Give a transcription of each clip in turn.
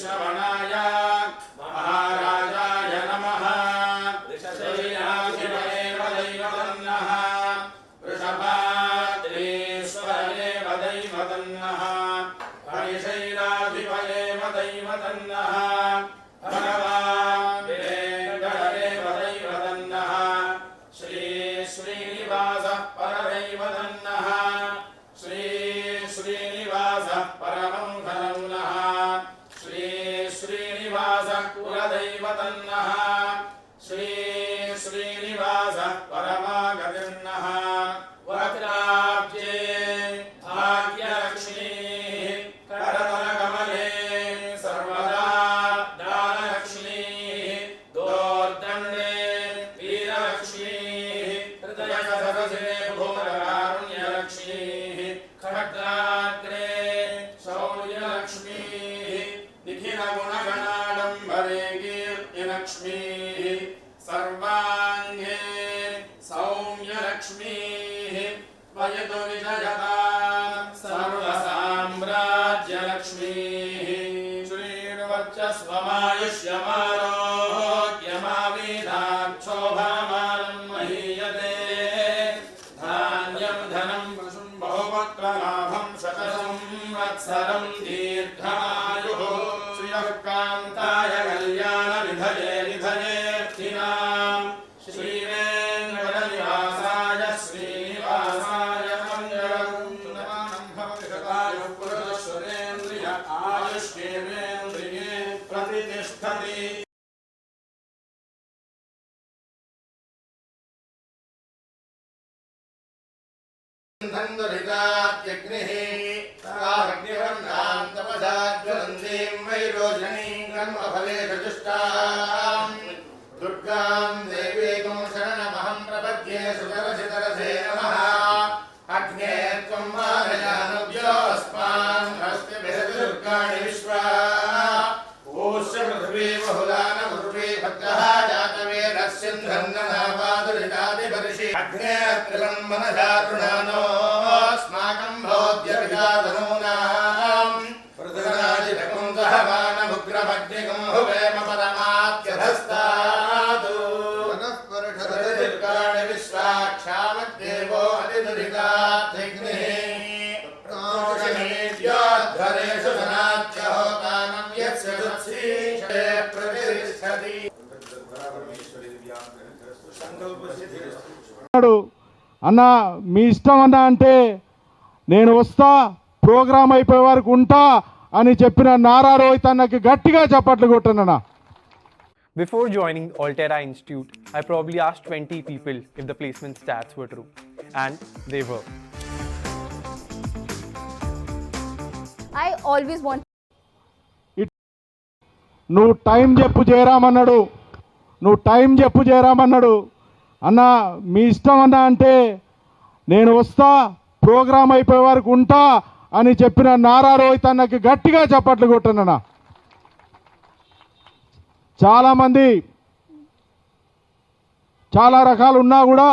श्रवणाय महाराजाय नमः ऋषशैलाधिपतेव दैवतन्नः वृषभाद्रीश्वरेव दैवतन्नः हरिशैलाधिपतेव दैवतन्नः भगवान् वीरेन्द्रहरेव दैवतन्नः श्री श्रीनिवासः परदैवतन्नः श्री श्रीनिवासः परमं धनं नः श्री श्रीनिवासः कुलदैवतन्नः श्री श्रीनिवासः परमागतिर्नः वक्राब्जे भाग्यलक्ष्मीः करतलकमले सर्वदा दानलक्ष्मीः दोर्दण्डे वीरलक्ष्मीः हृदयसरसे भूतकारुण्यलक्ष्मीः खड्गाग्रे शौर्यलक्ष्मीः निखिलगुणगणाडम्बरे कीर्तिलक्ष्मीः सर्वाङ्गे सौम्यलक्ष्मीः वयतु विजयता सर्वसाम्राज्यलक्ष्मीः श्रीर्वर्चस्वमायुष्यमारोग्यमावेदाक्षोभामानं महीयते धान्यं धनं बहुवक्त्रलाभं शतसंवत्सरं दीर्घमायुः श्रियः कान्ताय कल्याणनिधये निधयेऽर्थिनां श्रीवेङ्कटनिवासाय श्रीनिवासाय मङ्गलं नमामि भवति शतायुः पुरुषश्वरेन्द्रिय आयुष्येवेन्द्रिये प्रतिष्ठति धन्दुरितात्यग्निः तारग्निवर्णां तपसाज्वलन्तीं वैरोचनीं कर्मफले चतुष्टां दुर्गां देवीं शरणमहं प्रपद्ये सुतरसितरसे नमः अग्ने त्वं मारयानव्योऽस्मान् हस्ते विहति दुर्गाणि विश्वा ऊष्य पृथिवी बहुलान उर्वी भद्रः जातवेदस्यन्धन्ननापादुरितादिपर्षि अग्ने त्रिलं मनसारुणानोऽस्माकं भोद्यविजातनूनां पृथ्वराजितकं सहमानमुग्रमग्निकं हुवेम परमात्यधस्तातु दुर्गाणि विश्वाक्षामद्देवो अतिदुरिताग्निः प्रोषमेद्योद्धरेषु धनात्यहोतानं यस्य सुत्सीषे प्रतिष्ठति అన్న మీ ఇష్టం అన్న అంటే నేను వస్తా ప్రోగ్రామ్ అయిపోయే వరకు ఉంటా అని చెప్పిన నారా రోహిత్ అన్నకి గట్టిగా చప్పట్లు కొట్టనన్నా. Before joining Altera Institute, I probably asked 20 people if the placement stats were true, and they were. I always want. నువ్వు టైం చెప్పు జయరామన్నాడు. అన్న మీ ఇష్టం అన్న అంటే నేను వస్తా ప్రోగ్రామ్ అయిపోయే వరకు ఉంటా అని చెప్పిన నారా రోహిత్ అన్నకి గట్టిగా చప్పట్లు కొట్టనన్నా. చాలామంది చాలా రకాలు ఉన్నా కూడా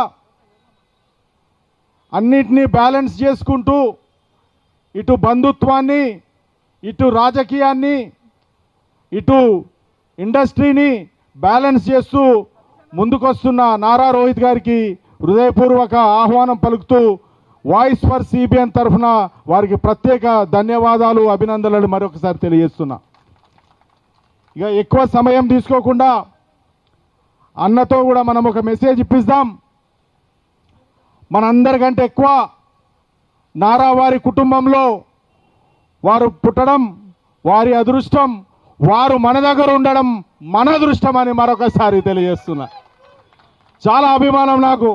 అన్నిటినీ బ్యాలెన్స్ చేసుకుంటూ ఇటు బంధుత్వాన్ని, ఇటు రాజకీయాన్ని, ఇటు ఇండస్ట్రీని బ్యాలెన్స్ చేస్తూ ముందుకొస్తున్న నారా రోహిత్ గారికి హృదయపూర్వక ఆహ్వానం పలుకుతూ వాయిస్ ఫర్ సిబిఎన్ తరఫున వారికి ప్రత్యేక ధన్యవాదాలు, అభినందనలు మరొకసారి తెలియజేస్తున్నా. ఇక ఎక్కువ సమయం తీసుకోకుండా అన్నతో కూడా మనం ఒక మెసేజ్ ఇప్పిస్తాం. మనందరికంటే ఎక్కువ నారా వారి కుటుంబంలో వారు పుట్టడం వారి అదృష్టం, వారు మన దగ్గర ఉండడం మన అదృష్టం అని మరొకసారి తెలియజేస్తున్నా. చాలా అభిమానం నాకు.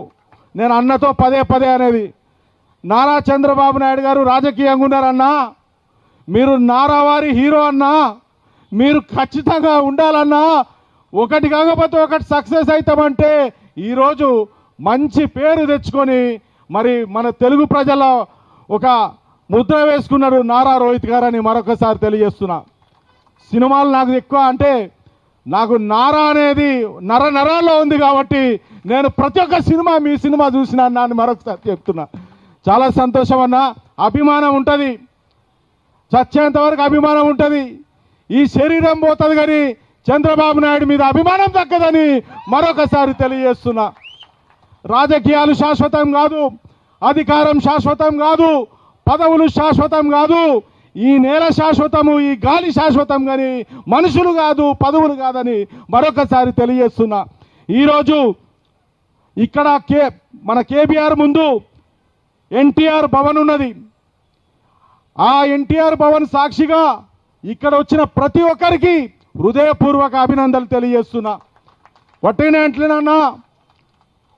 నేను అన్నతో పదే అనేది, నారా చంద్రబాబు నాయుడు గారు రాజకీయంగా ఉన్నారన్నా, మీరు నారా వారి హీరో అన్నా, మీరు ఖచ్చితంగా ఉండాలన్నా, ఒకటి కాకపోతే ఒకటి సక్సెస్ అవుతామంటే ఈరోజు మంచి పేరు తెచ్చుకొని మరి మన తెలుగు ప్రజల ఒక ముద్ర వేసుకున్నాడు నారా రోహిత్ గారు అని మరొకసారి తెలియజేస్తున్నా. సినిమాలు నాకు ఎక్కువ అంటే నాకు నారా అనేది నరాల్లో ఉంది కాబట్టి నేను ప్రతి ఒక్క సినిమా మీ సినిమా చూసినా అని మరొకసారి చెప్తున్నా. చాలా సంతోషం అన్న. అభిమానం ఉంటుంది, చచ్చేంత వరకు అభిమానం ఉంటుంది. ఈ శరీరం పోతుంది కానీ చంద్రబాబు నాయుడు మీద అభిమానం దక్కదని మరొకసారి తెలియజేస్తున్నా. రాజకీయాలు శాశ్వతం కాదు, అధికారం శాశ్వతం కాదు, పదవులు శాశ్వతం కాదు, ఈ నేల శాశ్వతము, ఈ గాలి శాశ్వతం కానీ మనుషులు కాదు, పదవులు కాదని మరొకసారి తెలియజేస్తున్నా. ఈరోజు ఇక్కడ మన కేబీఆర్ ముందు ఎన్టీఆర్ భవన్ ఉన్నది. ఆ ఎన్టీఆర్ భవన్ సాక్షిగా ఇక్కడ వచ్చిన ప్రతి ఒక్కరికి హృదయపూర్వక అభినందనలు తెలియజేస్తున్నా. వట్టినే అంటలేనన్నా,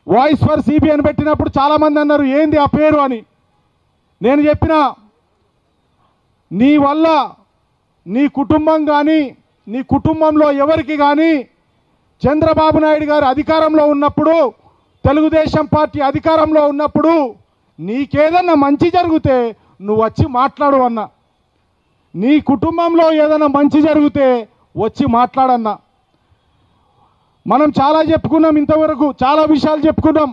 వాయిస్ ఫర్ సిబి అని పెట్టినప్పుడు చాలామంది అన్నారు ఏంది ఆ పేరు అని. నేను చెప్పిన నీ వల్ల నీ కుటుంబం కానీ నీ కుటుంబంలో ఎవరికి కానీ చంద్రబాబు నాయుడు గారు అధికారంలో ఉన్నప్పుడు, తెలుగుదేశం పార్టీ అధికారంలో ఉన్నప్పుడు నీకేదన్నా మంచి జరిగితే నువ్వు వచ్చి మాట్లాడు అన్నా. నీ కుటుంబంలో ఏదైనా మంచి జరిగితే వచ్చి మాట్లాడన్నా. మనం చాలా చెప్పుకున్నాం, ఇంతవరకు చాలా విషయాలు చెప్పుకున్నాం.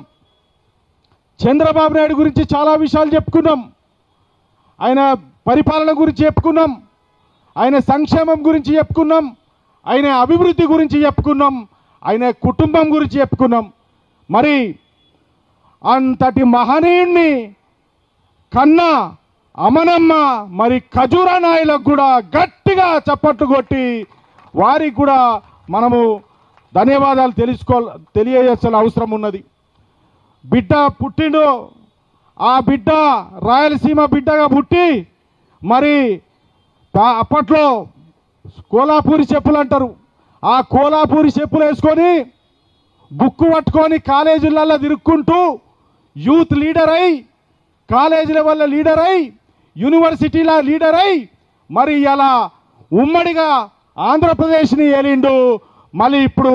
చంద్రబాబు నాయుడు గురించి చాలా విషయాలు చెప్పుకున్నాం. ఆయన పరిపాలన గురించి చెప్పుకున్నాం, ఆయన సంక్షేమం గురించి చెప్పుకున్నాం, ఆయన అభివృద్ధి గురించి చెప్పుకున్నాం, ఆయన కుటుంబం గురించి చెప్పుకున్నాం. మరి అంతటి మహనీయుణ్ణి కన్నా అమనమ్మ మరి ఖజూరా నాయులకు కూడా గట్టిగా చప్పట్లు కొట్టి వారికి కూడా మనము ధన్యవాదాలు తెలియజేయాల్సిన అవసరం ఉన్నది. బిడ్డ పుట్టిండు, ఆ బిడ్డ రాయలసీమ బిడ్డగా పుట్టి మరి అప్పట్లో కోలాపూరి చెప్పులు అంటారు, ఆ కోలాపూరి చెప్పులు వేసుకొని బుక్కు పట్టుకొని కాలేజీలలో తిరుక్కుంటూ యూత్ లీడర్ అయి, కాలేజీ లెవెల్లో లీడర్ అయి, యూనివర్సిటీల లీడర్ అయి మరి ఇలా ఉమ్మడిగా ఆంధ్రప్రదేశ్ని ఏలిండు. మళ్ళీ ఇప్పుడు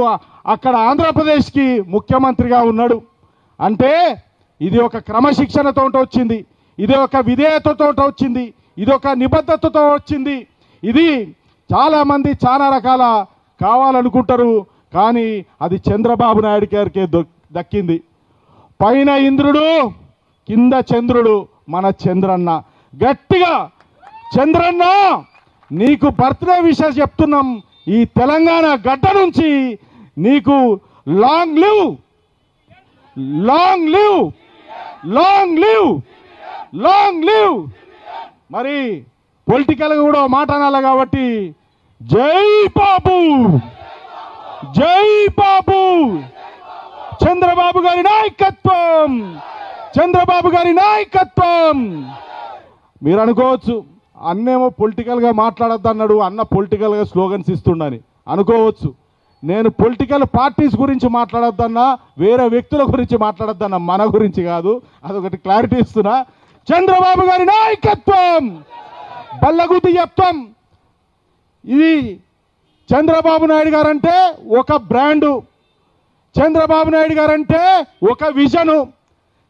అక్కడ ఆంధ్రప్రదేశ్కి ముఖ్యమంత్రిగా ఉన్నాడు. అంటే ఇది ఒక క్రమశిక్షణతో వచ్చింది, ఇది ఒక విధేయతతో వచ్చింది, ఇది ఒక నిబద్ధతతో వచ్చింది. ఇది చాలామంది చాలా రకాల కావాలనుకుంటారు, కానీ అది చంద్రబాబు నాయుడు గారికే దక్కింది. పైన ఇంద్రుడు కింద చంద్రుడు మన చంద్రన్న. గట్టిగా చంద్రన్న నీకు బర్త్డే విషయం చెప్తున్నాం. ఈ తెలంగాణ గడ్డ నుంచి నీకు long live, long live, long live, long live. మరి పొలిటికల్గా కూడా మాట అనాలి కాబట్టి జై బాబు, జై బాబు, చంద్రబాబు గారి నాయకత్వం, చంద్రబాబు గారి నాయకత్వం. మీరు అనుకోవచ్చు అన్నేమో పొలిటికల్గా మాట్లాడద్దు అన్నాడు, అన్న పొలిటికల్గా స్లోగన్స్ ఇస్తుండని అనుకోవచ్చు. నేను పొలిటికల్ పార్టీస్ గురించి మాట్లాడొద్దన్నా, వేరే వ్యక్తుల గురించి మాట్లాడొద్దన్నా, మన గురించి కాదు. అదొకటి క్లారిటీ ఇస్తున్నా. చంద్రబాబు గారి నాయకత్వం బల్లగుద్ది చెప్తాం. ఇది చంద్రబాబు నాయుడు గారంటే ఒక బ్రాండు, చంద్రబాబు నాయుడు గారంటే ఒక విజను.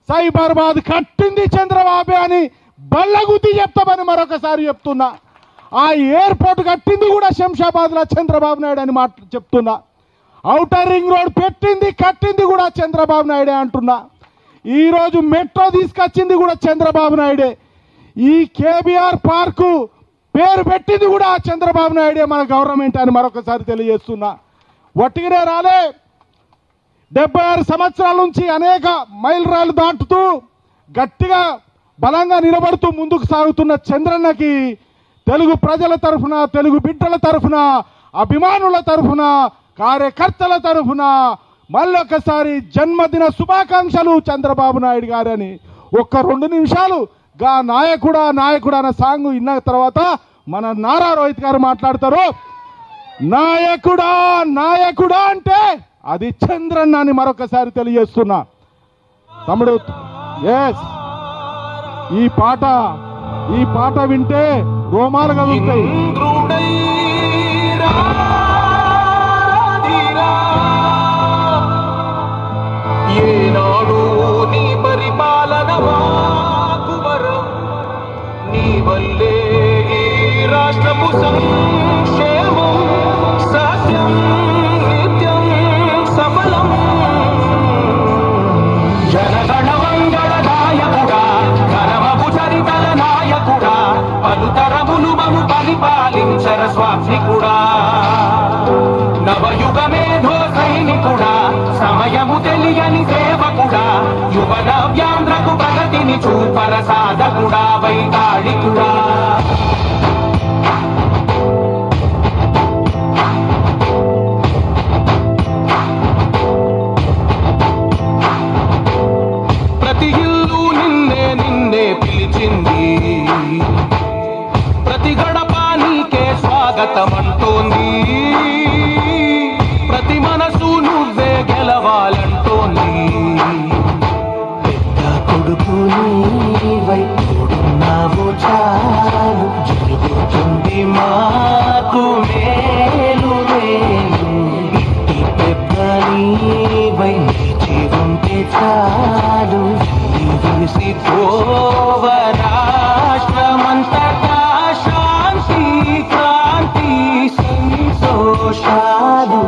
సైబరాబాద్ కట్టింది చంద్రబాబు అని బల్లగుద్ది చెప్తామని మరొకసారి చెప్తున్నా. ఆ ఎయిర్పోర్ట్ కట్టింది కూడా శంషాబాద్లో చంద్రబాబు నాయుడు అని చెప్తున్నా. ఔటర్ రింగ్ రోడ్ పెట్టింది కట్టింది కూడా చంద్రబాబు నాయుడే అంటున్నా. ఈరోజు మెట్రో తీసుకొచ్చింది కూడా చంద్రబాబు నాయుడే. ఈ కేబీఆర్ పార్కు పేరు పెట్టింది కూడా చంద్రబాబు నాయుడే మన గవర్నమెంట్ అని మరొకసారి తెలియజేస్తున్నా. వట్టిగానే రాలే, 76 సంవత్సరాల నుంచి అనేక మైలురాళ్ళు దాటుతూ గట్టిగా బలంగా నిలబడుతూ ముందుకు సాగుతున్న చంద్రన్నకి తెలుగు ప్రజల తరఫున, తెలుగు బిడ్డల తరఫున, అభిమానుల తరఫున, కార్యకర్తల తరఫున మళ్ళొకసారి జన్మదిన శుభాకాంక్షలు చంద్రబాబు నాయుడు గారని ఒక్క 2 నిమిషాలు గా నాయకుడా నాయకుడా అన్న సాంగ్ విన్న తర్వాత మన నారా రోహిత్ గారు మాట్లాడతారు. నాయకుడా నాయకుడా అంటే అది చంద్రన్న అని మరొకసారి తెలియజేస్తున్నా. తమ్ముడు ఎస్, ఈ పాట వింటే రోమాలు కలుగుతాయి. ఏనాడు నీ పరిపాలన మాకువరం, నీ వల్లే ఈ రాష్ట్రపు సంక్షేమం సత్యం నిత్యం సఫలం. జనగణ మంగళ నాయకుడా, ఘనమపు చరితల నాయకుడా, పలుతరములు మము పరిపాలించర స్వామికుడా. నాయకుడా వైతాళికుడా ప్రతి ఇల్లు నిన్నే నిన్నే పిలిచింది ప్రతి గడప నీకే స్వాగతమంటోంది ప్రతి మనసు నువ్వే గెలవాలంటోంది పెద్ద కొడుకు నీవై తోడున్నావు చాలు జరుగుతుంది మాకు మేలు మేలు ఇంటి పెద్ద నీవై నిలిచి ఉంటే చాలు విసి పోవ రాష్ట్రమంతటా శాంతి క్రాంతి సంతోషాలు